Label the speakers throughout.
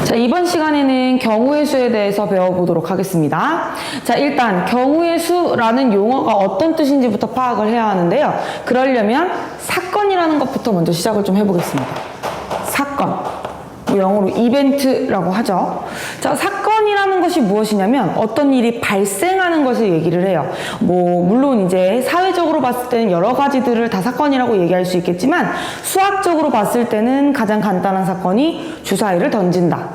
Speaker 1: 자, 이번 시간에는 경우의 수에 대해서 배워보도록 하겠습니다. 자, 일단 경우의 수라는 용어가 어떤 뜻인지부터 파악을 해야 하는데요. 그러려면 사건이라는 것부터 먼저 시작을 좀 해보겠습니다. 사건. 영어로 이벤트라고 하죠. 자, 사건이라는 것이 무엇이냐면 어떤 일이 발생하는 것을 얘기를 해요. 물론 이제 사회적으로 봤을 때는 여러 가지들을 다 사건이라고 얘기할 수 있겠지만 수학적으로 봤을 때는 가장 간단한 사건이 주사위를 던진다.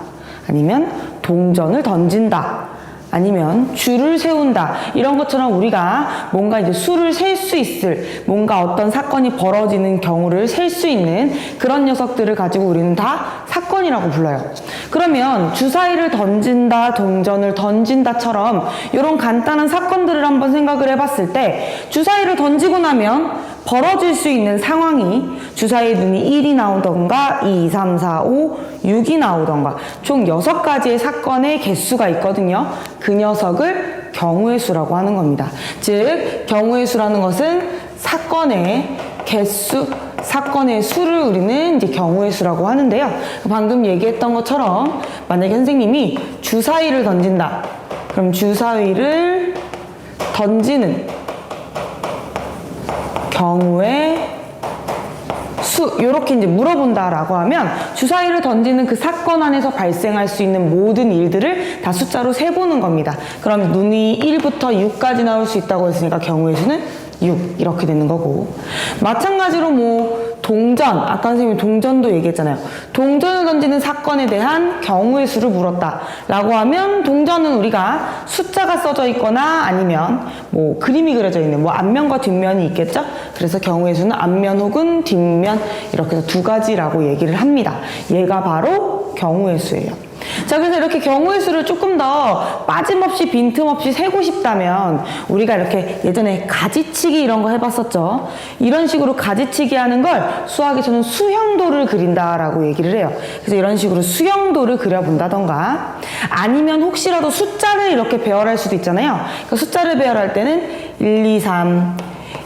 Speaker 1: 아니면 동전을 던진다. 아니면 줄을 세운다. 이런 것처럼 우리가 뭔가 이제 수를 셀 수 있을, 뭔가 어떤 사건이 벌어지는 경우를 셀 수 있는 그런 녀석들을 가지고 우리는 다 사건이라고 불러요. 그러면 주사위를 던진다, 동전을 던진다처럼 이런 간단한 사건들을 한번 생각을 해봤을 때 주사위를 던지고 나면 벌어질 수 있는 상황이 주사위에 눈이 1이 나오던가 2, 3, 4, 5, 6이 나오던가 총 6가지의 사건의 개수가 있거든요. 그 녀석을 경우의 수라고 하는 겁니다. 즉 경우의 수라는 것은 사건의 개수, 사건의 수를 우리는 이제 경우의 수라고 하는데요. 방금 얘기했던 것처럼 만약에 선생님이 주사위를 던진다. 그럼 주사위를 던지는 경우의 수, 이렇게 이제 물어본다라고 하면 주사위를 던지는 그 사건 안에서 발생할 수 있는 모든 일들을 다 숫자로 세보는 겁니다. 그럼 눈이 1부터 6까지 나올 수 있다고 했으니까 경우의 수는 6 이렇게 되는 거고, 마찬가지로 동전, 아까 선생님이 동전도 얘기했잖아요. 동전을 던지는 사건에 대한 경우의 수를 물었다 라고 하면 동전은 우리가 숫자가 써져 있거나 아니면 그림이 그려져 있는 앞면과 뒷면이 있겠죠. 그래서 경우의 수는 앞면 혹은 뒷면 이렇게 해서 2가지라고 얘기를 합니다. 얘가 바로 경우의 수예요. 자, 그래서 이렇게 경우의 수를 조금 더 빠짐없이 빈틈없이 세고 싶다면 우리가 이렇게 예전에 가지치기 이런 거 해봤었죠. 이런 식으로 가지치기 하는 걸 수학에서는 수형도를 그린다라고 얘기를 해요. 그래서 이런 식으로 수형도를 그려본다던가 아니면 혹시라도 숫자를 이렇게 배열할 수도 있잖아요. 그러니까 숫자를 배열할 때는 1, 2, 3,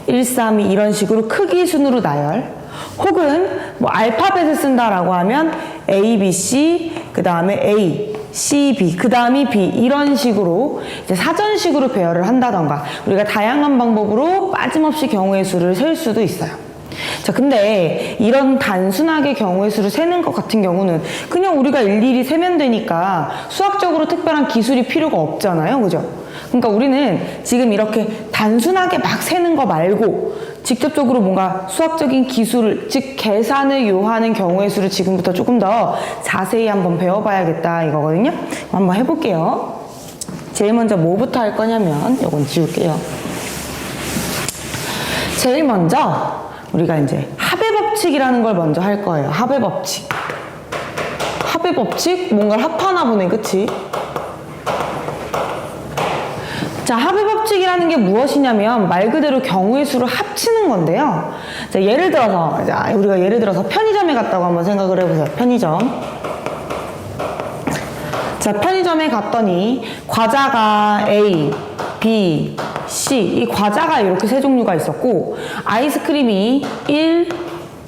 Speaker 1: 1, 3, 2 이런 식으로 크기 순으로 나열, 혹은 알파벳을 쓴다라고 하면 A, B, C, 그 다음에 A, C, B, 그 다음이 B 이런 식으로 이제 사전식으로 배열을 한다던가 우리가 다양한 방법으로 빠짐없이 경우의 수를 셀 수도 있어요. 자, 근데 이런 단순하게 경우의 수를 세는 것 같은 경우는 그냥 우리가 일일이 세면 되니까 수학적으로 특별한 기술이 필요가 없잖아요. 그죠? 그러니까 우리는 지금 이렇게 단순하게 막 세는 거 말고 직접적으로 뭔가 수학적인 기술을, 즉 계산을 요하는 경우의 수를 지금부터 조금 더 자세히 한번 배워봐야겠다 이거거든요. 한번 해볼게요. 제일 먼저 뭐부터 할 거냐면 이건 지울게요. 제일 먼저 우리가 이제 합의 법칙이라는 걸 먼저 할 거예요. 합의 법칙. 합의 법칙? 뭔가를 합하나 보네, 그치? 자, 합의 법칙이라는 게 무엇이냐면 말 그대로 경우의 수를 합치는 건데요. 자, 우리가 예를 들어서 편의점에 갔다고 한번 생각을 해보세요. 편의점. 자, 편의점에 갔더니 과자가 A, B, C, 이 과자가 이렇게 세 종류가 있었고 아이스크림이 1,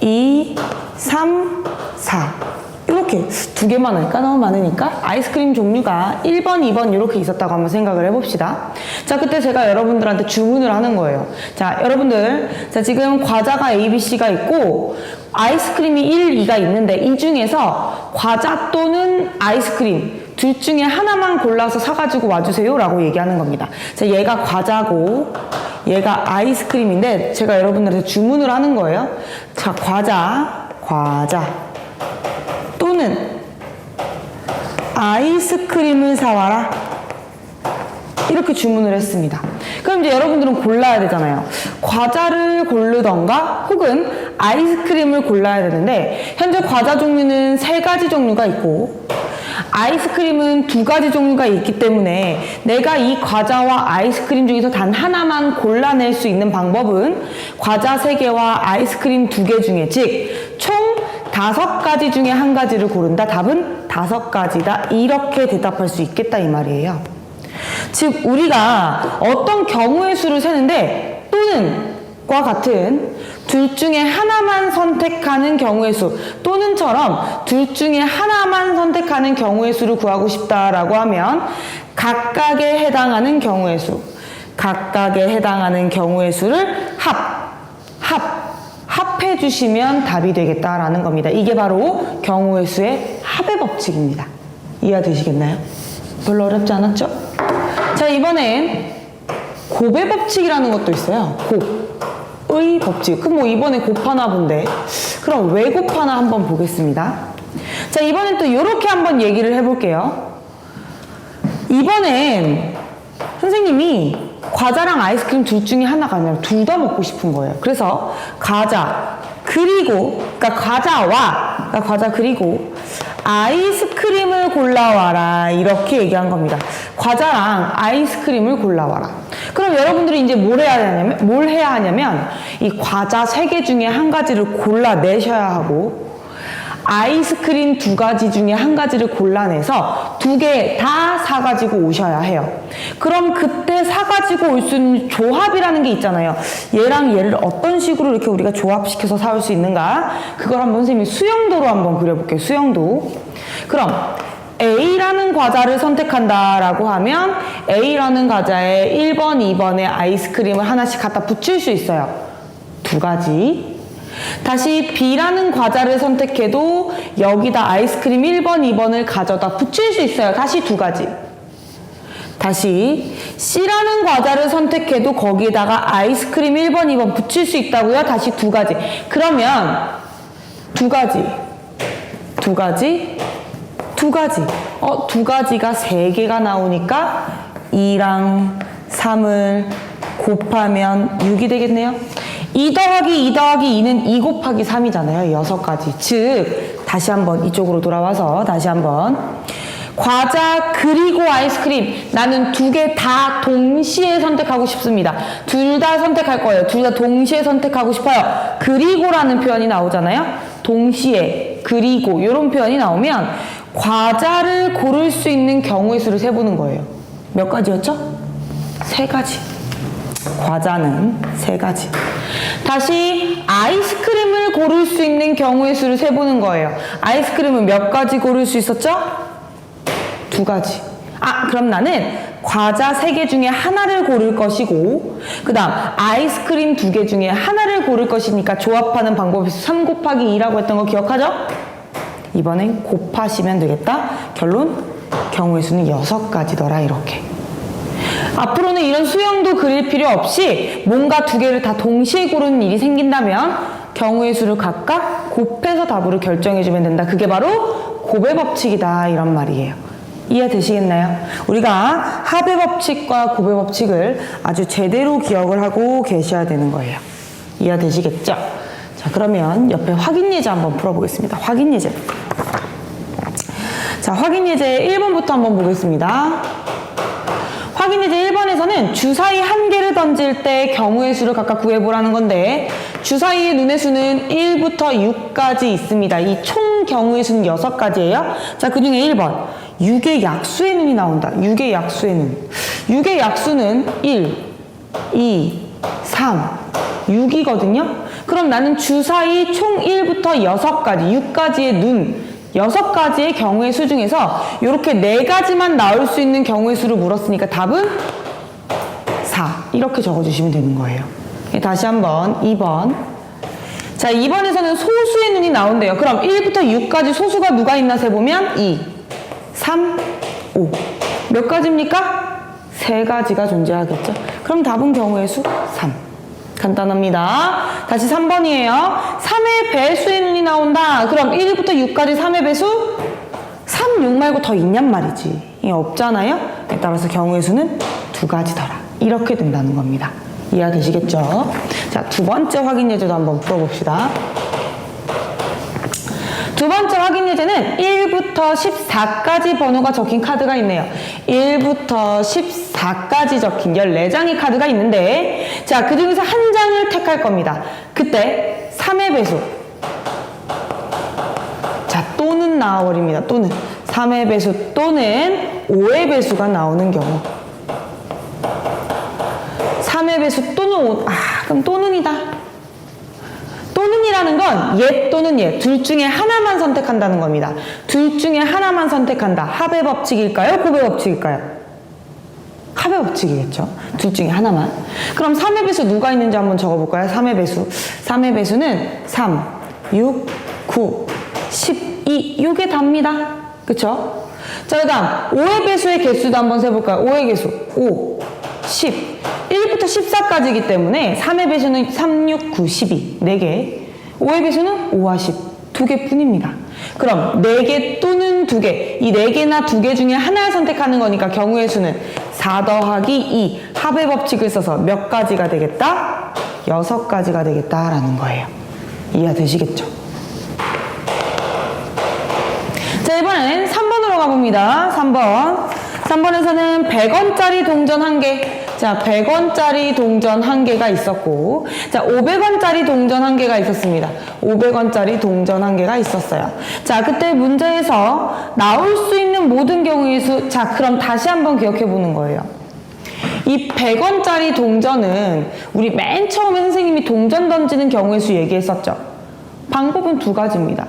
Speaker 1: 2, 3, 4 이렇게 2개만 할까? 너무 많으니까 아이스크림 종류가 1번, 2번 이렇게 있었다고 한번 생각을 해봅시다. 자, 그때 제가 여러분들한테 주문을 하는 거예요. 자, 여러분들, 자, 지금 과자가 A, B, C가 있고 아이스크림이 1, 2가 있는데 이 중에서 과자 또는 아이스크림 둘 중에 하나만 골라서 사가지고 와주세요 라고 얘기하는 겁니다. 자, 얘가 과자고 얘가 아이스크림인데 제가 여러분들한테 주문을 하는 거예요. 자, 과자 또는 아이스크림을 사와라 이렇게 주문을 했습니다. 그럼 이제 여러분들은 골라야 되잖아요. 과자를 고르던가 혹은 아이스크림을 골라야 되는데 현재 과자 종류는 3가지 종류가 있고 아이스크림은 2가지 종류가 있기 때문에 내가 이 과자와 아이스크림 중에서 단 하나만 골라낼 수 있는 방법은 과자 3개와 아이스크림 2개 중에 즉 총 5가지 중에 한 가지를 고른다. 답은 5가지다. 이렇게 대답할 수 있겠다 이 말이에요. 즉 우리가 어떤 경우의 수를 세는데 또는 과 같은 둘 중에 하나만 선택하는 경우의 수 또는처럼 둘 중에 하나만 선택하는 경우의 수를 구하고 싶다라고 하면 각각에 해당하는 경우의 수를 합해 주시면 답이 되겠다라는 겁니다. 이게 바로 경우의 수의 합의 법칙입니다. 이해되시겠나요? 별로 어렵지 않았죠? 자, 이번엔 곱의 법칙이라는 것도 있어요. 곱의 법칙. 그럼 뭐 이번에 곱하나 본데. 그럼 왜 곱하나 한번 보겠습니다. 자, 이번엔 또 이렇게 한번 얘기를 해볼게요. 이번엔 선생님이 과자랑 아이스크림 둘 중에 하나가 아니라 둘 다 먹고 싶은 거예요. 그래서 과자 그리고 아이스크림을 골라와라 이렇게 얘기한 겁니다. 과자랑 아이스크림을 골라와라. 그럼 여러분들이 이제 뭘 해야 하냐면 이 과자 3개 중에 한 가지를 골라내셔야 하고 아이스크림 2가지 중에 한 가지를 골라내서 2개 다 사가지고 오셔야 해요. 그럼 그때 사가지고 올 수 있는 조합이라는 게 있잖아요. 얘랑 얘를 어떤 식으로 이렇게 우리가 조합시켜서 사올 수 있는가? 그걸 한번 선생님이 수영도로 한번 그려볼게요. 수영도. 그럼 A라는 과자를 선택한다라고 하면 A라는 과자에 1번, 2번에 아이스크림을 하나씩 갖다 붙일 수 있어요. 2가지. 다시 B라는 과자를 선택해도 여기다 아이스크림 1번, 2번을 가져다 붙일 수 있어요. 다시 2가지. 다시 C라는 과자를 선택해도 거기에다가 아이스크림 1번, 2번 붙일 수 있다고요. 다시 2가지. 그러면 2가지. 2가지가 3개가 나오니까 2랑 3을 곱하면 6이 되겠네요. 2 더하기 2 더하기 2는 2 곱하기 3이잖아요. 6가지. 즉 다시 한번 이쪽으로 돌아와서 다시 한번 과자 그리고 아이스크림 나는 2개 다 동시에 선택하고 싶습니다. 둘 다 선택할 거예요. 둘 다 동시에 선택하고 싶어요. 그리고라는 표현이 나오잖아요. 동시에 그리고 이런 표현이 나오면 과자를 고를 수 있는 경우의 수를 세보는 거예요. 몇 가지였죠? 3가지. 과자는 3가지. 다시 아이스크림을 고를 수 있는 경우의 수를 세보는 거예요. 아이스크림은 몇 가지 고를 수 있었죠? 2가지. 그럼 나는 과자 3개 중에 하나를 고를 것이고 그 다음 아이스크림 2개 중에 하나를 고를 것이니까 조합하는 방법이 3 곱하기 2라고 했던 거 기억하죠? 이번엔 곱하시면 되겠다. 결론 경우의 수는 6가지더라 이렇게. 앞으로는 이런 수형도 그릴 필요 없이 뭔가 2개를 다 동시에 고르는 일이 생긴다면 경우의 수를 각각 곱해서 답으로 결정해주면 된다. 그게 바로 곱의 법칙이다 이런 말이에요. 이해되시겠나요? 우리가 합의 법칙과 곱의 법칙을 아주 제대로 기억을 하고 계셔야 되는 거예요. 이해되시겠죠? 자, 그러면 옆에 확인 예제 한번 풀어보겠습니다. 확인 예제. 자, 확인 예제 1번부터 한번 보겠습니다. 확인 예제 1번에서는 주사위 1개를 던질 때 경우의 수를 각각 구해보라는 건데 주사위의 눈의 수는 1부터 6까지 있습니다. 이 총 경우의 수는 6가지예요. 자, 그 중에 1번 6의 약수의 눈이 나온다. 6의 약수의 눈. 6의 약수는 1, 2, 3, 6이거든요. 그럼 나는 주사위 총 1부터 6가지, 6가지의 눈, 6가지의 경우의 수 중에서 이렇게 4가지만 나올 수 있는 경우의 수를 물었으니까 답은 4. 이렇게 적어주시면 되는 거예요. 다시 한번 2번. 자, 2번에서는 소수의 눈이 나온대요. 그럼 1부터 6까지 소수가 누가 있나 세보면 2, 3, 5. 몇 가지입니까? 3가지가 존재하겠죠. 그럼 답은 경우의 수 3. 간단합니다. 다시 3번이에요. 3의 배수의 눈이 나온다. 그럼 1부터 6까지 3의 배수? 3, 6 말고 더 있냔 말이지. 이게 없잖아요. 따라서 경우의 수는 2가지더라. 이렇게 된다는 겁니다. 이해되시겠죠? 자, 2번째 확인 예제도 한번 풀어봅시다. 2번째 확인 예제는 1부터 14까지 번호가 적힌 카드가 있네요. 1부터 14까지 적힌 14장의 카드가 있는데 자, 그 중에서 한 장을 택할 겁니다. 그때 3의 배수 또는 나와버립니다. 또는 3의 배수 또는 5의 배수가 나오는 경우 3의 배수 또는 5, 그럼 또는이다. 또는이라는 건 얘 또는 얘 둘 중에 하나만 선택한다는 겁니다. 둘 중에 하나만 선택한다. 합의 법칙일까요? 곱의 법칙일까요? 합의 법칙이겠죠. 둘 중에 하나만. 그럼 3의 배수 누가 있는지 한번 적어볼까요? 3의 배수. 3의 배수는 3, 6, 9, 12, 6에 답니다. 그쵸? 자, 그 다음 5의 배수의 개수도 한번 세볼까요? 5의 개수 5, 10, 1부터 14까지이기 때문에 3의 배수는 3, 6, 9, 12 4개, 5의 배수는 5와 10 2개 뿐입니다. 그럼 4개 또는 2개, 이 4개나 2개 중에 하나를 선택하는 거니까 경우의 수는 4 더하기 2 합의 법칙을 써서 몇 가지가 되겠다? 6가지가 되겠다라는 거예요. 이해가 되시겠죠? 자, 이번엔 3번으로 가봅니다. 3번에서는 100원짜리 동전 1개. 자, 100원짜리 동전 1개가 있었고, 자, 500원짜리 동전 1개가 있었습니다. 500원짜리 동전 1개가 있었어요. 자, 그때 문제에서 나올 수 있는 모든 경우의 수, 자, 그럼 다시 한번 기억해 보는 거예요. 이 100원짜리 동전은 우리 맨 처음에 선생님이 동전 던지는 경우의 수 얘기했었죠. 방법은 2가지입니다.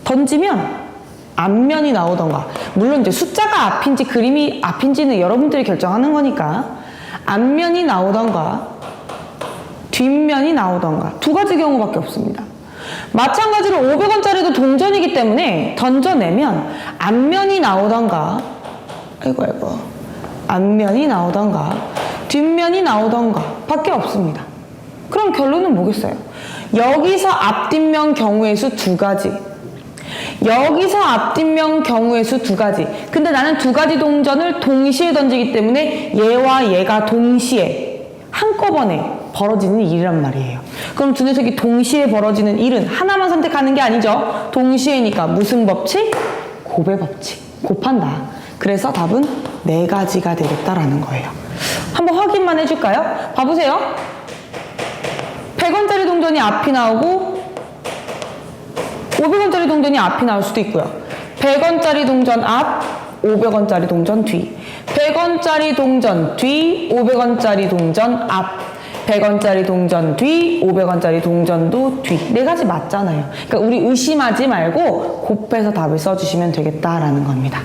Speaker 1: 던지면 앞면이 나오던가, 물론 이제 숫자가 앞인지 그림이 앞인지는 여러분들이 결정하는 거니까 앞면이 나오던가 뒷면이 나오던가 2가지 경우밖에 없습니다. 마찬가지로 500원짜리도 동전이기 때문에 던져내면 앞면이 나오던가 앞면이 나오던가 뒷면이 나오던가 밖에 없습니다. 그럼 결론은 뭐겠어요? 여기서 앞뒷면 경우의 수 2가지, 여기서 앞뒷면 경우의 수 2가지. 근데 나는 2가지 동전을 동시에 던지기 때문에 얘와 얘가 동시에 한꺼번에 벌어지는 일이란 말이에요. 그럼 두 녀석이 동시에 벌어지는 일은 하나만 선택하는 게 아니죠. 동시에니까 무슨 법칙? 곱의 법칙. 곱한다. 그래서 답은 4가지가 되겠다라는 거예요. 한번 확인만 해줄까요? 봐보세요. 100원짜리 동전이 앞이 나오고 500원짜리 동전이 앞이 나올 수도 있고요. 100원짜리 동전 앞, 500원짜리 동전 뒤. 100원짜리 동전 뒤, 500원짜리 동전 앞. 100원짜리 동전 뒤, 500원짜리 동전도 뒤. 4가지 맞잖아요. 그러니까 우리 의심하지 말고 곱해서 답을 써주시면 되겠다라는 겁니다.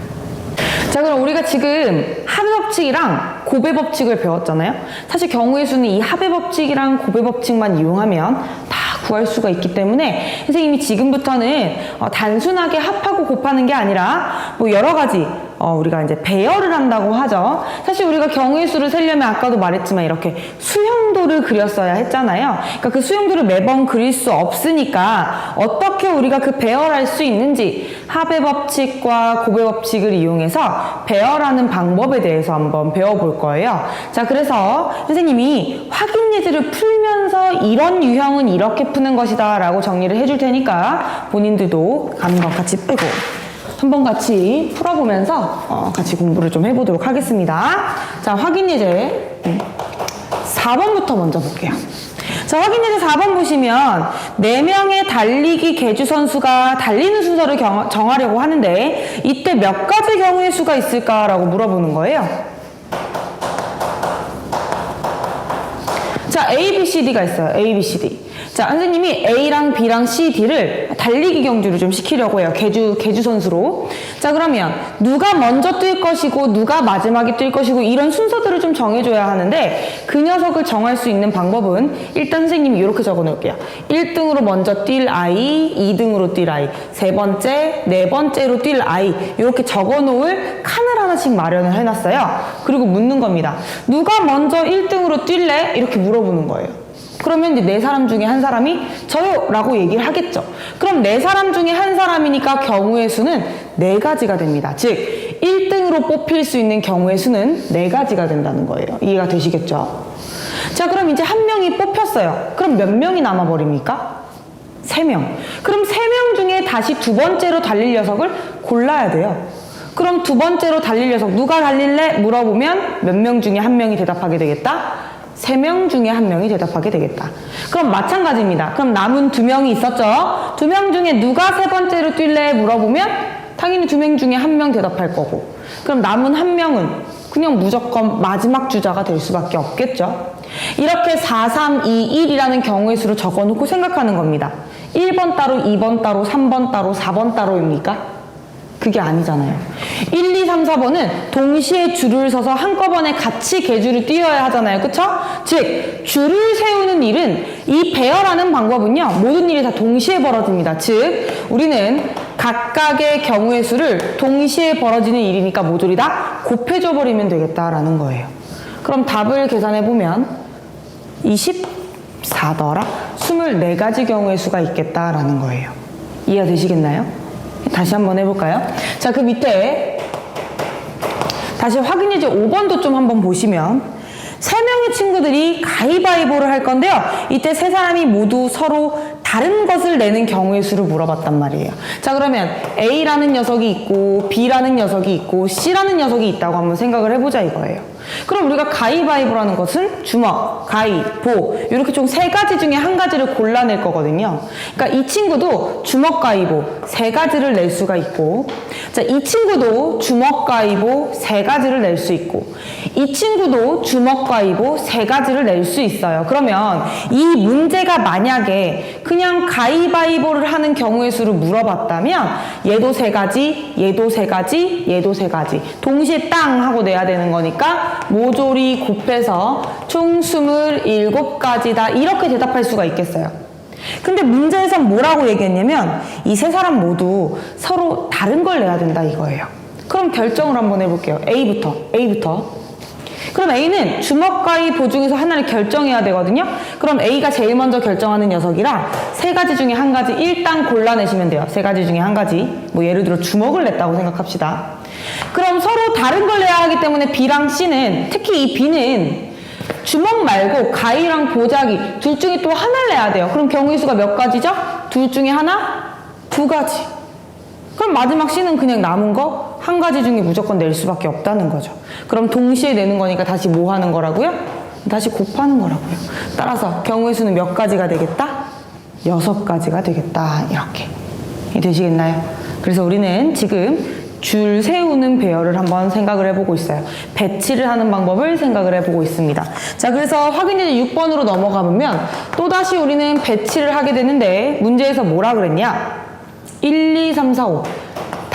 Speaker 1: 자, 그럼 우리가 지금 합의 법칙이랑 곱의 법칙을 배웠잖아요. 사실 경우의 수는 이 합의 법칙이랑 곱의 법칙만 이용하면 다 구할 수가 있기 때문에 선생님이 지금부터는 단순하게 합하고 곱하는 게 아니라 뭐 여러 가지 우리가 이제 배열을 한다고 하죠. 사실 우리가 경우의 수를 세려면 아까도 말했지만 이렇게 수형도를 그렸어야 했잖아요. 그러니까 그 수형도를 매번 그릴 수 없으니까 어떻게 우리가 그 배열할 수 있는지 합의 법칙과 곱의 법칙을 이용해서 배열하는 방법에 대해서 한번 배워볼 거예요. 자, 그래서 선생님이 확인 예제를 풀면서 이런 유형은 이렇게 푸는 것이다 라고 정리를 해줄 테니까 본인들도 감각 같이 빼고 한번 같이 풀어보면서 같이 공부를 좀 해보도록 하겠습니다. 자, 확인 예제 4번부터 먼저 볼게요. 자, 확인 예제 4번 보시면 4명의 달리기 계주 선수가 달리는 순서를 정하려고 하는데 이때 몇 가지 경우의 수가 있을까라고 물어보는 거예요. 자, A, B, C, D가 있어요. A, B, C, D. 자, 선생님이 A랑 B랑 C, D를 달리기 경주를 좀 시키려고 해요. 계주 선수로. 자, 그러면 누가 먼저 뛸 것이고 누가 마지막에 뛸 것이고 이런 순서들을 좀 정해줘야 하는데 그 녀석을 정할 수 있는 방법은 일단 선생님이 이렇게 적어 놓을게요. 1등으로 먼저 뛸 아이, 2등으로 뛸 아이, 3번째, 4번째로 뛸 아이 이렇게 적어 놓을 칸을 하나씩 마련을 해놨어요. 그리고 묻는 겁니다. 누가 먼저 1등으로 뛸래? 이렇게 물어보는 거예요. 그러면 이제 4사람 중에 한 사람이 저요! 라고 얘기를 하겠죠. 그럼 4사람 중에 한 사람이니까 경우의 수는 4가지가 됩니다. 즉 1등으로 뽑힐 수 있는 경우의 수는 4가지가 된다는 거예요. 이해가 되시겠죠? 자, 그럼 이제 한 명이 뽑혔어요. 그럼 몇 명이 남아버립니까? 3명. 그럼 3명 중에 다시 2번째로 달릴 녀석을 골라야 돼요. 그럼 2번째로 달릴 녀석 누가 달릴래? 물어보면 몇 명 중에 한 명이 대답하게 되겠다? 3명 중에 한 명이 대답하게 되겠다. 그럼 마찬가지입니다. 그럼 남은 2명이 있었죠? 2명 중에 누가 3번째로 뛸래? 물어보면 당연히 두 명 중에 한 명 대답할 거고, 그럼 남은 한 명은 그냥 무조건 마지막 주자가 될 수밖에 없겠죠. 이렇게 4, 3, 2, 1이라는 경우의 수를 적어놓고 생각하는 겁니다. 1번 따로, 2번 따로, 3번 따로, 4번 따로입니까? 그게 아니잖아요. 1, 2, 3, 4번은 동시에 줄을 서서 한꺼번에 같이 계주를 띄워야 하잖아요. 그쵸? 즉, 줄을 세우는 일은 이 배열하는 방법은요, 모든 일이 다 동시에 벌어집니다. 즉, 우리는 각각의 경우의 수를 동시에 벌어지는 일이니까 모조리 다 곱해줘 버리면 되겠다라는 거예요. 그럼 답을 계산해보면 24더라 24가지 경우의 수가 있겠다라는 거예요. 이해가 되시겠나요? 다시 한번 해볼까요? 자, 그 밑에 다시 확인해줄 5번도 좀 한번 보시면 3명의 친구들이 가위바위보를 할 건데요. 이때 세 사람이 모두 서로 다른 것을 내는 경우의 수를 물어봤단 말이에요. 자, 그러면 A라는 녀석이 있고 B라는 녀석이 있고 C라는 녀석이 있다고 한번 생각을 해보자 이거예요. 그럼 우리가 가위바위보라는 것은 주먹, 가위, 보 이렇게 총 세 가지 중에 한 가지를 골라낼 거거든요. 그러니까 이 친구도 주먹, 가위보 세 가지를 낼 수가 있고, 자, 이 친구도 주먹, 가위보 세 가지를 낼 수 있고, 이 친구도 주먹, 가위보 세 가지를 낼 수 있어요. 그러면 이 문제가 만약에 그냥 가위바위보를 하는 경우의 수를 물어봤다면 얘도 세 가지, 얘도 세 가지, 얘도 세 가지 동시에 땅 하고 내야 되는 거니까 모조리 곱해서 총 27가지다 이렇게 대답할 수가 있겠어요. 근데 문제에선 뭐라고 얘기했냐면 이 세 사람 모두 서로 다른 걸 내야 된다 이거예요. 그럼 결정을 한번 해볼게요. A부터. 그럼 A는 주먹, 가위, 보 중에서 하나를 결정해야 되거든요. 그럼 A가 제일 먼저 결정하는 녀석이라 세 가지 중에 한 가지 일단 골라내시면 돼요. 세 가지 중에 한 가지. 뭐 예를 들어 주먹을 냈다고 생각합시다. 그럼 서로 다른 걸 내야 하기 때문에 B랑 C는, 특히 이 B는 주먹 말고 가위랑 보자기 둘 중에 또 하나를 내야 돼요. 그럼 경우의 수가 몇 가지죠? 둘 중에 하나? 2가지. 그럼 마지막 C는 그냥 남은 거 한 가지 중에 무조건 낼 수밖에 없다는 거죠. 그럼 동시에 내는 거니까 다시 뭐 하는 거라고요? 다시 곱하는 거라고요. 따라서 경우의 수는 몇 가지가 되겠다? 6가지가 되겠다. 이렇게 되시겠나요? 그래서 우리는 지금 줄 세우는 배열을 한번 생각을 해보고 있어요. 배치를 하는 방법을 생각을 해보고 있습니다. 자, 그래서 확인해서 6번으로 넘어가 보면 또다시 우리는 배치를 하게 되는데 문제에서 뭐라 그랬냐? 1, 2, 3, 4, 5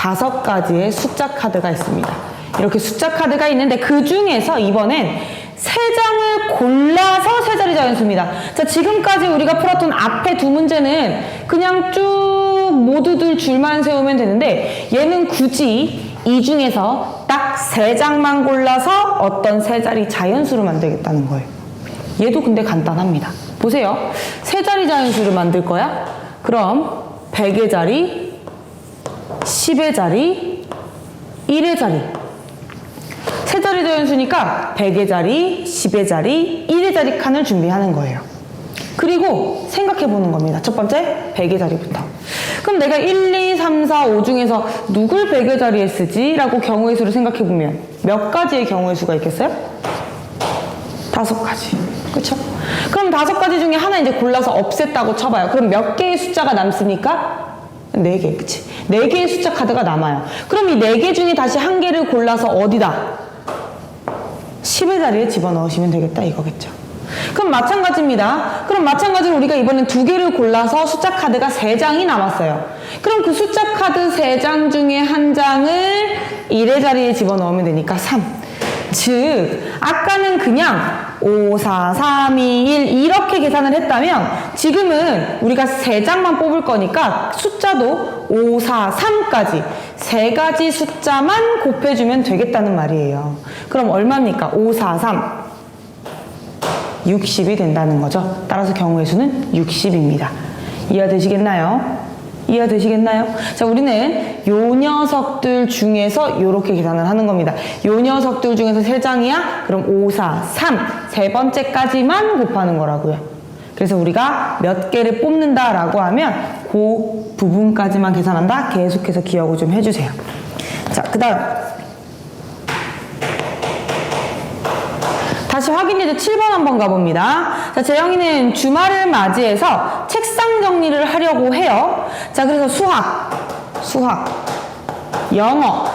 Speaker 1: 5가지의 숫자 카드가 있습니다. 이렇게 숫자 카드가 있는데 그 중에서 이번엔 3장을 골라서 세 자리 자연수입니다. 자, 지금까지 우리가 풀었던 앞에 두 문제는 그냥 쭉 모두들 줄만 세우면 되는데 얘는 굳이 이 중에서 딱 3장만 골라서 어떤 세 자리 자연수를 만들겠다는 거예요. 얘도 근데 간단합니다. 보세요. 세 자리 자연수를 만들 거야? 그럼 100의 자리, 10의 자리, 1의 자리. 세 자리 자연수니까 100의 자리, 10의 자리, 1의 자리 칸을 준비하는 거예요. 그리고 생각해 보는 겁니다. 첫 번째, 100의 자리부터. 그럼 내가 1, 2, 3, 4, 5 중에서 누굴 100의 자리에 쓰지? 라고 경우의 수를 생각해 보면 몇 가지의 경우의 수가 있겠어요? 5가지. 그쵸? 그럼 5가지 중에 하나 이제 골라서 없앴다고 쳐봐요. 그럼 몇 개의 숫자가 남습니까? 4개, 그치? 4개의 숫자 카드가 남아요. 그럼 이 4개 중에 다시 한 개를 골라서 어디다? 10의 자리에 집어넣으시면 되겠다 이거겠죠. 그럼 마찬가지입니다. 그럼 마찬가지로 우리가 이번엔 2개를 골라서 숫자 카드가 3장이 남았어요. 그럼 그 숫자 카드 3장 중에 한 장을 1의 자리에 집어넣으면 되니까 3. 즉 아까는 그냥 5, 4, 3, 2, 1 이렇게 계산을 했다면 지금은 우리가 3장만 뽑을 거니까 숫자도 5, 4, 3까지 3가지 숫자만 곱해주면 되겠다는 말이에요. 그럼 얼마입니까? 5, 4, 3 60이 된다는 거죠. 따라서 경우의 수는 60입니다. 이해되시겠나요? 이해되시겠나요? 자, 우리는 요 녀석들 중에서 이렇게 계산을 하는 겁니다. 요 녀석들 중에서 3장이야? 그럼 5, 4, 3 세 번째까지만 곱하는 거라고요. 그래서 우리가 몇 개를 뽑는다라고 하면 그 부분까지만 계산한다. 계속해서 기억을 좀 해주세요. 자, 그 다음 다시 확인해서 7번 한번 가봅니다. 자, 재영이는 주말을 맞이해서 책상 정리를 하려고 해요. 자, 그래서 수학 영어,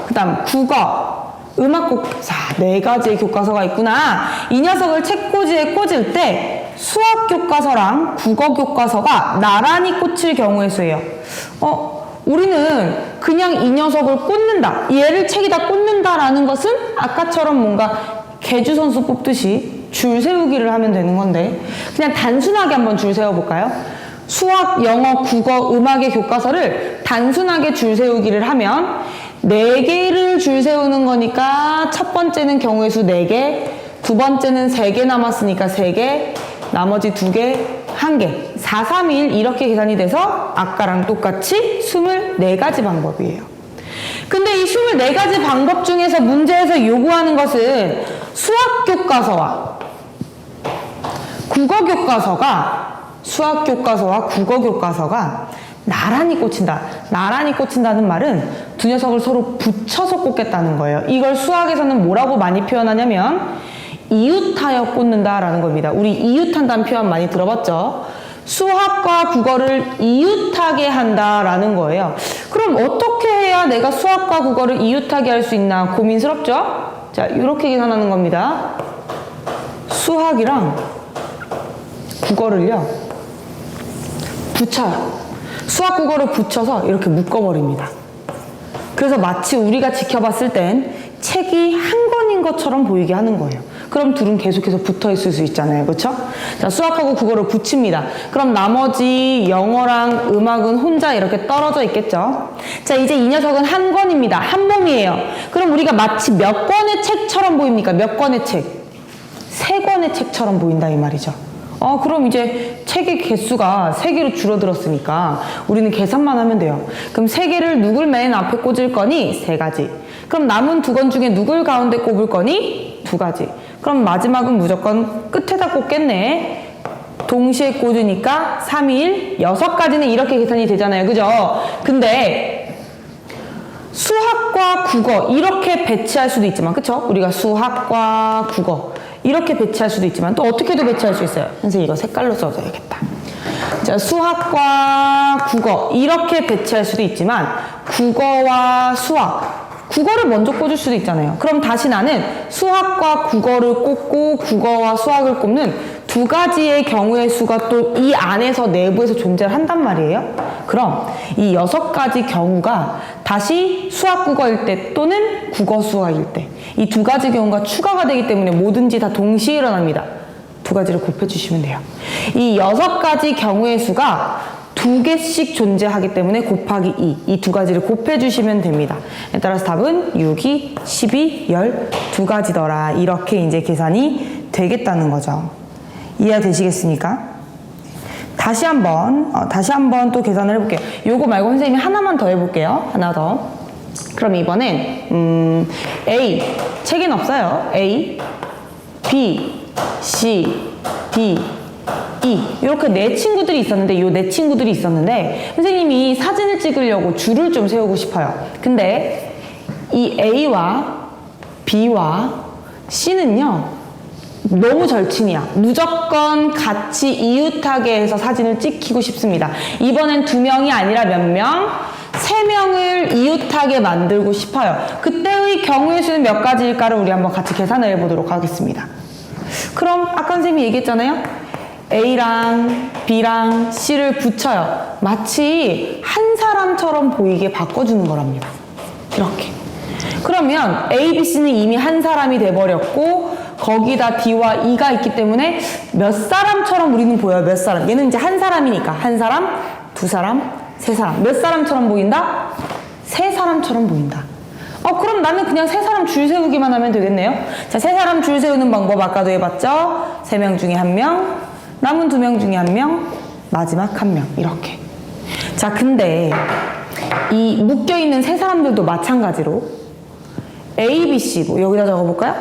Speaker 1: 그 다음 국어, 음악 교과서, 4가지의 교과서가 있구나. 이 녀석을 책꽂이에 꽂을 때 수학 교과서랑 국어 교과서가 나란히 꽂힐 경우의 수예요. 우리는 그냥 이 녀석을 꽂는다, 얘를 책에다 꽂는다라는 것은 아까처럼 뭔가 개주 선수 뽑듯이 줄 세우기를 하면 되는 건데, 그냥 단순하게 한번 줄 세워볼까요? 수학, 영어, 국어, 음악의 교과서를 단순하게 줄 세우기를 하면 4개를 줄 세우는 거니까 첫 번째는 경우의 수 4개, 두 번째는 3개 남았으니까 3개, 나머지 2개, 1개, 4, 3, 1 이렇게 계산이 돼서 아까랑 똑같이 24가지 방법이에요. 근데 이 24가지 방법 중에서 문제에서 요구하는 것은 수학 교과서와 국어 교과서가 나란히 꽂힌다. 나란히 꽂힌다는 말은 두 녀석을 서로 붙여서 꽂겠다는 거예요. 이걸 수학에서는 뭐라고 많이 표현하냐면 이웃하여 꽂는다라는 겁니다. 우리 이웃한다는 표현 많이 들어봤죠? 수학과 국어를 이웃하게 한다라는 거예요. 그럼 어떻게 해야 내가 수학과 국어를 이웃하게 할 수 있나 고민스럽죠? 자, 이렇게 계산하는 겁니다. 수학이랑 국어를요, 붙여요. 수학, 국어를 붙여서 이렇게 묶어버립니다. 그래서 마치 우리가 지켜봤을 땐 책이 한 권인 것처럼 보이게 하는 거예요. 그럼 둘은 계속해서 붙어 있을 수 있잖아요. 그렇죠? 자, 수학하고 국어를 붙입니다. 그럼 나머지 영어랑 음악은 혼자 이렇게 떨어져 있겠죠? 자, 이제 이 녀석은 한 권입니다. 한 몸이에요. 그럼 우리가 마치 몇 권의 책처럼 보입니까? 몇 권의 책? 3권의 책처럼 보인다 이 말이죠. 그럼 이제 책의 개수가 3개로 줄어들었으니까 우리는 계산만 하면 돼요. 그럼 3개를 누굴 맨 앞에 꽂을 거니? 3가지. 그럼 남은 2권 중에 누굴 가운데 꼽을 거니? 2가지. 그럼 마지막은 무조건 끝에다 꽂겠네. 동시에 꽂으니까 3, 1, 6가지는 이렇게 계산이 되잖아요. 그죠? 근데 수학과 국어 이렇게 배치할 수도 있지만, 그쵸? 우리가 수학과 국어 이렇게 배치할 수도 있지만 또 어떻게도 배치할 수 있어요. 선생님 이거 색깔로 써줘야겠다. 자, 수학과 국어 이렇게 배치할 수도 있지만 국어와 수학, 국어를 먼저 꽂을 수도 있잖아요. 그럼 다시 나는 수학과 국어를 꽂고 국어와 수학을 꼽는 2가지의 경우의 수가 또 이 안에서 내부에서 존재를 한단 말이에요. 그럼 이 6가지 경우가 다시 수학, 국어일 때 또는 국어, 수학일 때 이 2가지 경우가 추가가 되기 때문에 뭐든지 다 동시에 일어납니다. 2가지를 곱해주시면 돼요. 이 6가지 경우의 수가 2개씩 존재하기 때문에 곱하기 2, 이 2가지를 곱해주시면 됩니다. 따라서 답은 6, 2, 12, 12가지더라. 이렇게 이제 계산이 되겠다는 거죠. 이해되시겠습니까? 다시 한번 또 계산을 해볼게요. 요거 말고 선생님이 하나만 더 해볼게요. 하나 더. 그럼 이번엔 A, 책엔 없어요. A, B, C, D, E 이렇게 4친구들이 있었는데, 요 4친구들이 있었는데 선생님이 사진을 찍으려고 줄을 좀 세우고 싶어요. 근데 이 A와 B와 C는요 너무 절친이야. 무조건 같이 이웃하게 해서 사진을 찍히고 싶습니다. 이번엔 2명이 아니라 몇 명? 3명을 이웃하게 만들고 싶어요. 그때의 경우의 수는 몇 가지일까를 우리 한번 같이 계산을 해보도록 하겠습니다. 그럼 아까 선생님이 얘기했잖아요. A랑 B랑 C를 붙여요. 마치 한 사람처럼 보이게 바꿔주는 거랍니다. 이렇게. 그러면 A, B, C는 이미 한 사람이 돼버렸고 거기다 D와 E가 있기 때문에 몇 사람처럼 우리는 보여요. 몇 사람. 얘는 이제 한 사람이니까 한 사람, 2사람, 3사람. 몇 사람처럼 보인다? 3사람처럼 보인다. 그럼 나는 그냥 3사람 줄 세우기만 하면 되겠네요. 자, 3사람 줄 세우는 방법 아까도 해봤죠? 3명 중에 1명, 남은 2명 중에 1명, 마지막 1명. 이렇게. 자, 근데 이 묶여있는 3사람들도 마찬가지로 A, B, C, 뭐 여기다 적어볼까요?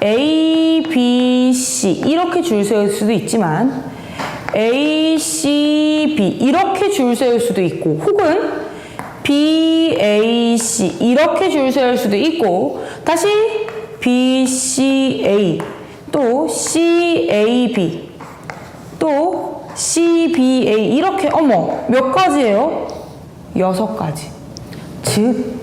Speaker 1: A, B, C 이렇게 줄 세울 수도 있지만 A, C, B 이렇게 줄 세울 수도 있고, 혹은 B, A, C 이렇게 줄 세울 수도 있고, 다시 B, C, A 또 C, A, B 또 C, B, A 이렇게 몇 가지예요? 6가지. 즉,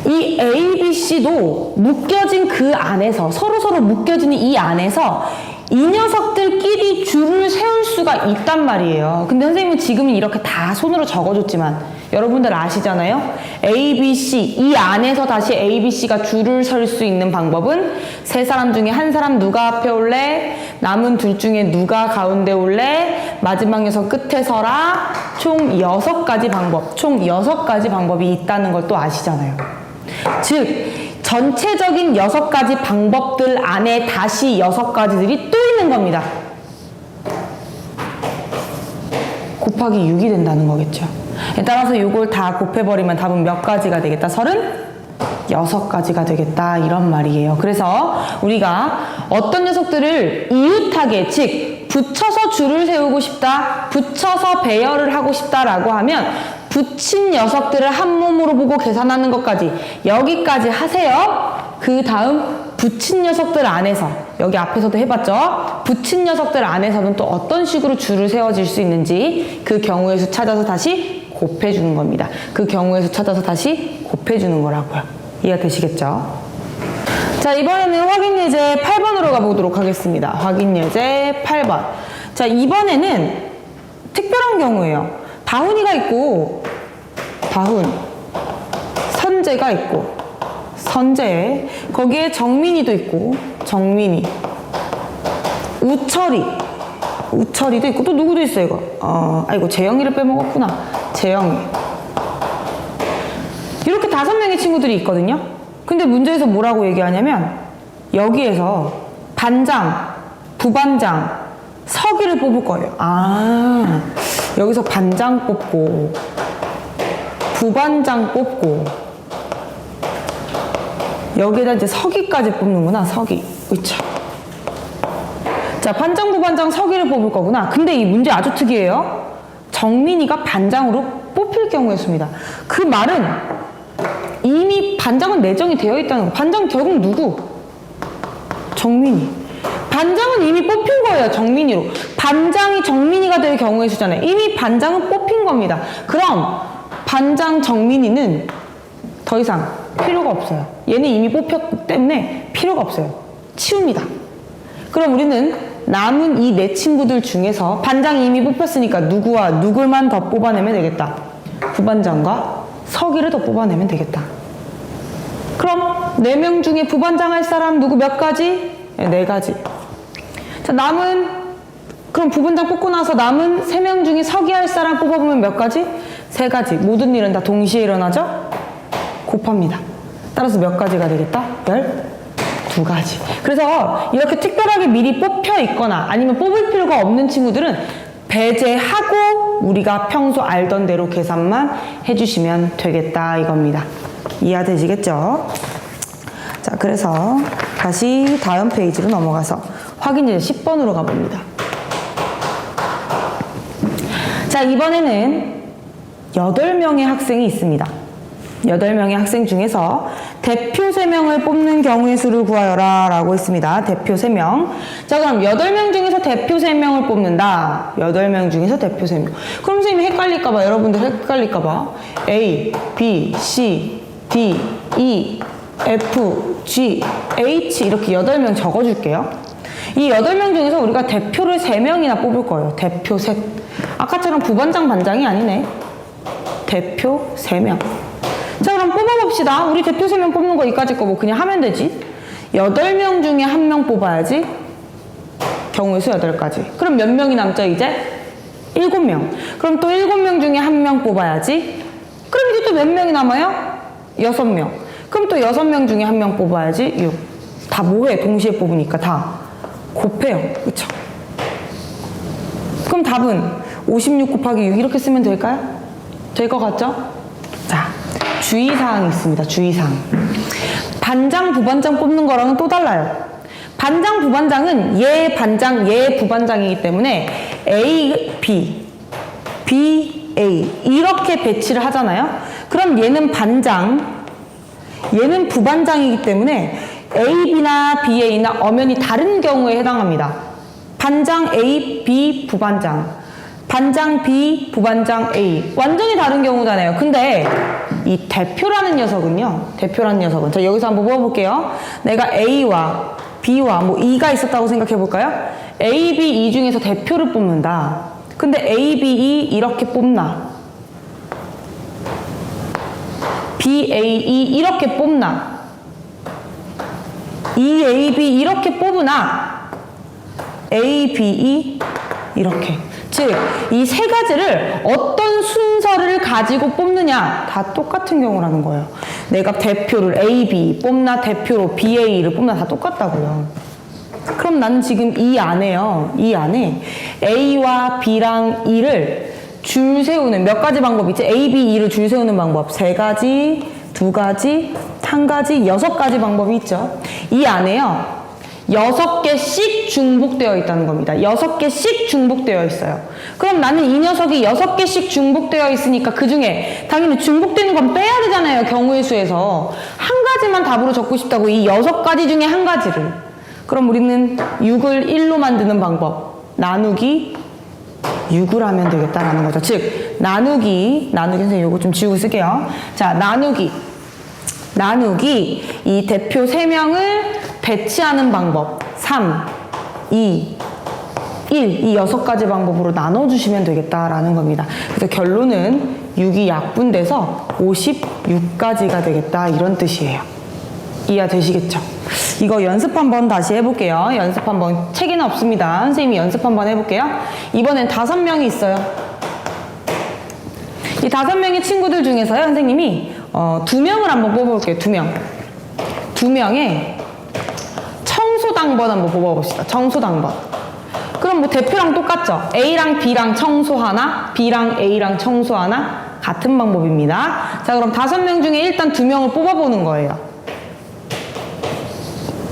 Speaker 1: 이 A, B, C도 묶여진 그 안에서, 서로서로 묶여진 이 안에서 이 녀석들끼리 줄을 세울 수가 있단 말이에요. 근데 선생님은 지금은 이렇게 다 손으로 적어줬지만 여러분들 아시잖아요? A, B, C, 이 안에서 다시 A, B, C가 줄을 설 수 있는 방법은 세 사람 중에 한 사람 누가 앞에 올래? 남은 둘 중에 누가 가운데 올래? 마지막 녀석 끝에 서라. 총 6가지 방법, 총 6가지 방법이 있다는 걸 또 아시잖아요. 즉, 전체적인 6가지 방법들 안에 다시 6가지들이 또 있는 겁니다. 곱하기 6이 된다는 거겠죠. 따라서 이걸 다 곱해버리면 답은 몇 가지가 되겠다? 36가지가 되겠다, 이런 말이에요. 그래서 우리가 어떤 녀석들을 이웃하게, 즉 붙여서 줄을 세우고 싶다, 붙여서 배열을 하고 싶다라고 하면 붙인 녀석들을 한 몸으로 보고 계산하는 것까지 여기까지 하세요. 그 다음 붙인 녀석들 안에서, 여기 앞에서도 해봤죠? 붙인 녀석들 안에서는 또 어떤 식으로 줄을 세워질 수 있는지 그 경우의 수 찾아서 다시 곱해주는 겁니다. 그 경우의 수 찾아서 다시 곱해주는 거라고요. 이해가 되시겠죠? 자, 이번에는 확인 예제 8번으로 가보도록 하겠습니다. 확인 예제 8번. 자, 이번에는 특별한 경우예요. 다훈이가 있고, 다훈, 선재가 있고, 선재, 거기에 정민이도 있고, 정민이, 우철이, 우철이도 있고, 또 누구도 있어요, 이거. 아이고, 재영이를 빼먹었구나. 재영이. 이렇게 5명의 친구들이 있거든요. 근데 문제에서 뭐라고 얘기하냐면, 여기에서 반장, 부반장, 서기를 뽑을 거예요. 아, 여기서 반장 뽑고, 부반장 뽑고, 여기에다 이제 서기까지 뽑는구나, 서기. 그쵸. 자, 반장, 부반장, 서기를 뽑을 거구나. 근데 이 문제 아주 특이해요. 정민이가 반장으로 뽑힐 경우의 수입니다. 그 말은 이미 반장은 내정이 되어 있다는 거. 반장 결국 누구? 정민이. 반장은 이미 뽑힌 거예요, 정민이로. 반장이 정민이가 될 경우의 수잖아요. 이미 반장은 뽑힌 겁니다. 그럼 반장 정민이는 더 이상 필요가 없어요. 얘는 이미 뽑혔기 때문에 필요가 없어요. 치웁니다. 그럼 우리는 남은 이 네 친구들 중에서 반장이 이미 뽑혔으니까 누구와 누굴만 더 뽑아내면 되겠다. 부반장과 서기를 더 뽑아내면 되겠다. 그럼 4명 중에 부반장 할 사람 누구 몇 가지? 4가지. 자, 남은, 그럼 부반장 뽑고 나서 남은 3명 중에 서기 할 사람 뽑아보면 몇 가지? 3가지. 모든 일은 다 동시에 일어나죠? 곱합니다. 따라서 몇 가지가 되겠다? 12가지. 그래서 이렇게 특별하게 미리 뽑혀 있거나 아니면 뽑을 필요가 없는 친구들은 배제하고 우리가 평소 알던 대로 계산만 해주시면 되겠다, 이겁니다. 이해되시겠죠? 자, 그래서 다시 다음 페이지로 넘어가서 확인 예제 10번으로 가봅니다. 자, 이번에는 8명의 학생이 있습니다. 8명의 학생 중에서 대표 3명을 뽑는 경우의 수를 구하여라 라고 했습니다. 대표 3명. 자, 그럼 8명 중에서 대표 3명을 뽑는다. 8명 중에서 대표 3명. 그럼 선생님이 헷갈릴까봐, 여러분들 헷갈릴까봐 A, B, C, D, E, F, G, H 이렇게 8명 적어줄게요. 이 8명 중에서 우리가 대표를 3명이나 뽑을 거예요. 대표 셋. 아까처럼 부반장, 반장이 아니네. 대표 3명. 자, 그럼 뽑아봅시다. 우리 대표 3명 뽑는 거 이까짓 거 뭐 그냥 하면 되지. 8명 중에 1명 뽑아야지. 경우의 수 8가지. 그럼 몇 명이 남죠, 이제? 7명. 그럼 또 7명 중에 1명 뽑아야지. 그럼 이제 또 몇 명이 남아요? 6명. 그럼 또 6명 중에 1명 뽑아야지. 6. 다 뭐해? 동시에 뽑으니까 다 곱해요. 그쵸? 그럼 답은 56 곱하기 6 이렇게 쓰면 될까요? 될 것 같죠? 자, 주의사항이 있습니다. 주의사항. 반장, 부반장 뽑는 거랑은 또 달라요. 반장, 부반장은 얘 반장, 얘 부반장이기 때문에 A, B, B, A 이렇게 배치를 하잖아요. 그럼 얘는 반장, 얘는 부반장이기 때문에 A, B나 B, A나 엄연히 다른 경우에 해당합니다. 반장 A, B, 부반장. 반장 B, 부반장 A. 완전히 다른 경우잖아요. 근데 이 대표라는 녀석은요. 자, 여기서 한번 뽑아볼게요. 내가 A와 B와 뭐 E가 있었다고 생각해 볼까요? A, B, E 중에서 대표를 뽑는다. 근데 A, B, E 이렇게 뽑나? B, A, E 이렇게 뽑나? E, A, B 이렇게 뽑으나? A, B, E 이렇게. 즉, 이 세 가지를 어떤 순서를 가지고 뽑느냐 다 똑같은 경우라는 거예요. 내가 대표를 A, B 뽑나 대표로 B, A를 뽑나 다 똑같다고요. 그럼 나는 지금 이 안에 A와 B랑 E를 줄 세우는 몇 가지 방법이 있지? A, B, E를 줄 세우는 방법 3가지, 2가지, 1가지, 6가지 방법이 있죠. 이 안에요. 6개씩 중복되어 있다는 겁니다. 6개씩 중복되어 있어요. 그럼 나는 이 녀석이 6개씩 중복되어 있으니까 그 중에 당연히 중복되는 건 빼야 되잖아요. 경우의 수에서. 한 가지만 답으로 적고 싶다고 이 6가지 중에 한 가지를. 그럼 우리는 6을 1로 만드는 방법. 나누기 6을 하면 되겠다라는 거죠. 즉, 나누기 선생님 요거 좀 지우고 쓸게요. 자, 나누기 이 대표 3명을 배치하는 방법 3, 2, 1 이 6가지 방법으로 나눠주시면 되겠다라는 겁니다. 그래서 결론은 6이 약분돼서 56가지가 되겠다 이런 뜻이에요. 이해되시겠죠? 이거 연습 한번 다시 해볼게요. 연습 한번 책에는 없습니다. 선생님이 연습 한번 해볼게요. 이번엔 5명이 있어요. 이 5명의 친구들 중에서요 선생님이 2명을 한번 뽑아볼게요. 2명의 청소당번 한번 뽑아봅시다. 청소당번. 그럼 뭐 대표랑 똑같죠? A랑 B랑 청소 하나, B랑 A랑 청소 하나 같은 방법입니다. 자, 그럼 5명 중에 일단 2명을 뽑아보는 거예요.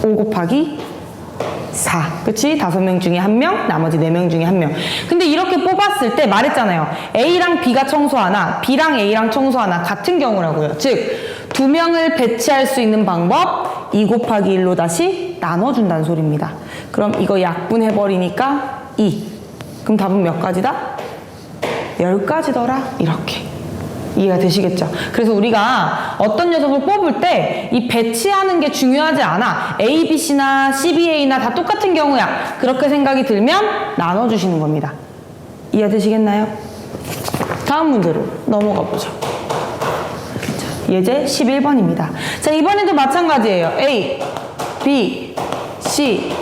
Speaker 1: 5 곱하기 4. 그치? 5명 중에 1명, 나머지 4명 중에 1명. 근데 이렇게 뽑았을 때 말했잖아요. A랑 B가 청소하나, B랑 A랑 청소하나 같은 경우라고요. 즉, 2명을 배치할 수 있는 방법 2 곱하기 1로 다시 나눠준다는 소리입니다. 그럼 이거 약분해버리니까 2. 그럼 답은 몇 가지다? 10가지더라. 이렇게. 이해가 되시겠죠? 그래서 우리가 어떤 녀석을 뽑을 때 이 배치하는 게 중요하지 않아. A, B, C나 C, B, A나 다 똑같은 경우야. 그렇게 생각이 들면 나눠주시는 겁니다. 이해되시겠나요? 다음 문제로 넘어가 보죠. 자, 예제 11번입니다. 자, 이번에도 마찬가지예요. A, B, C,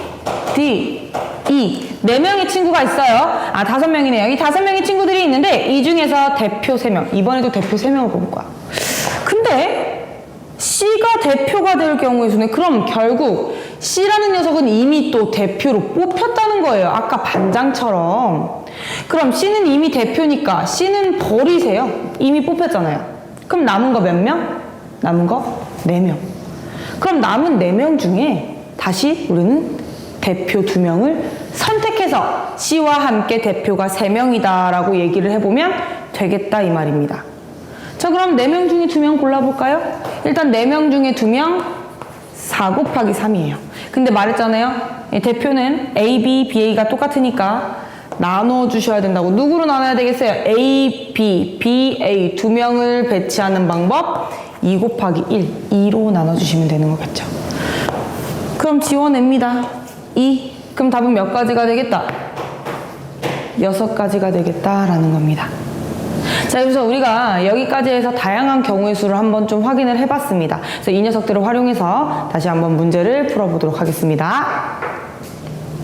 Speaker 1: D, E 4명의 친구가 있어요. 5명이네요. 이 5명의 친구들이 있는데 이 중에서 대표 3명. 이번에도 대표 3명을 뽑을 거야. 근데 C가 대표가 될 경우의 수는 그럼 결국 C라는 녀석은 이미 또 대표로 뽑혔다는 거예요. 아까 반장처럼. 그럼 C는 이미 대표니까 C는 버리세요. 이미 뽑혔잖아요. 그럼 남은 거 몇 명? 남은 거 4명. 그럼 남은 4명 중에 다시 우리는 대표 2명을 선택해서 C와 함께 대표가 3명이다 라고 얘기를 해보면 되겠다 이 말입니다. 자, 그럼 4명 중에 2명 골라볼까요? 일단 4명 중에 2명 4 곱하기 3이에요. 근데 말했잖아요. 대표는 A, B, B, A가 똑같으니까 나눠주셔야 된다고. 누구로 나눠야 되겠어요? A, B, B, A 2명을 배치하는 방법 2 곱하기 1, 2로 나눠주시면 되는 거겠죠. 그럼 지워냅니다. 2. 그럼 답은 몇 가지가 되겠다? 6가지가 되겠다라는 겁니다. 자, 그래서 우리가 여기까지 해서 다양한 경우의 수를 한번 좀 확인을 해봤습니다. 그래서 이 녀석들을 활용해서 다시 한번 문제를 풀어보도록 하겠습니다.